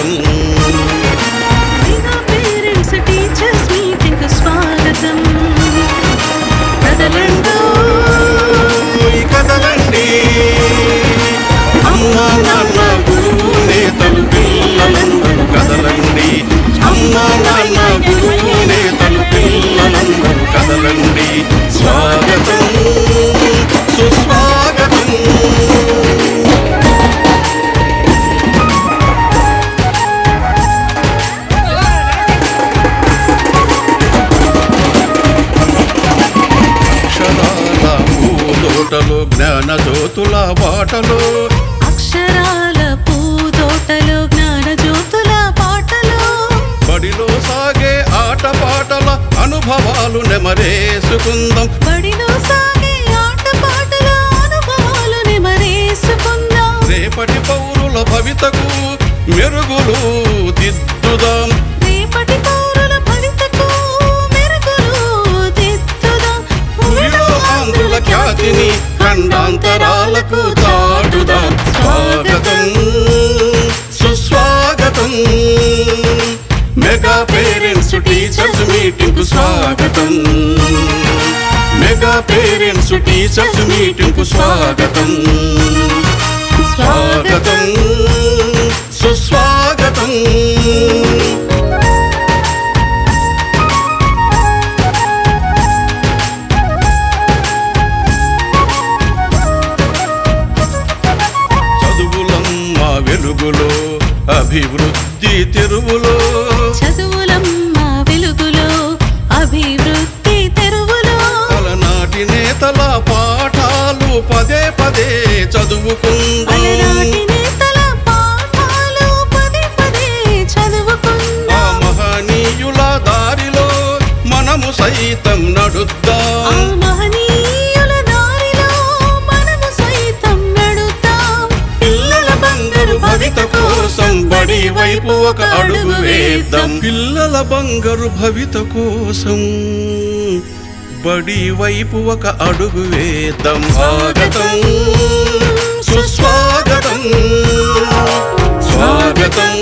స్వాగతం mega parents teachers meeting కు స్వాగతం కదలండి కదలండి అమ్మా నాన్న గురువు నేతలు పిల్లలందరూ కదలండి అమ్మా నాన్న గురువు నేతలు పిల్లలందరూ కదలండి స్వాగతం సుస్వాగతం జ్ఞాన జ్యోతుల బాటలో అక్షరాల పూదోటలో జ్ఞాన జ్యోతుల పాటలో బడిలో సాగే ఆట పాటల అనుభవాలు నెమరేసుకుందాం బడిలో సాగే ఆట పాటల అనుభవాలు నెమరేసుకుందాం రేపటి పౌరుల భవితకు మెరుగులు దిద్దుదాం రేపటి పౌరుల భవితకు మెరుగులు దిద్దుదాం భూమిలో ఆంధ్రుల ఖ్యాతిని ఖండాంతరాలకు చాటుదాం స్వాగతం సుస్వాగతం మెగా పేరెంట్స్ టీచర్స్ మీటింగ్ కు స్వాగతం మెగా పేరెంట్స్ టీచర్స్ మీటింగ్ కు స్వాగతం స్వాగతం సుస్వాగతం వెలుగులో అభివృద్ధి తెరువులో చదువులమ్మ వెలుగులో అభివృద్ధి తెరువులో అలనాటి నేతల పాఠాలు పదే పదే చదువుకుందాం అలనాటి నేతల పాఠాలు పదే పదే చదువుకుందాం ఆ మహనీయుల దారిలో మనము సైతం నడుద్దాం మహనీయుల దారిలో మనము సైతం నడుద్దాం పిల్లల బంగారు భవిత కోసం బడి వైపు ఒక అడుగు వేద్దాం పిల్లల బంగారు భవిత కోసం బడి వైపు ఒక అడుగు వేద్దాం స్వాగతం సుస్వాగతం స్వాగతం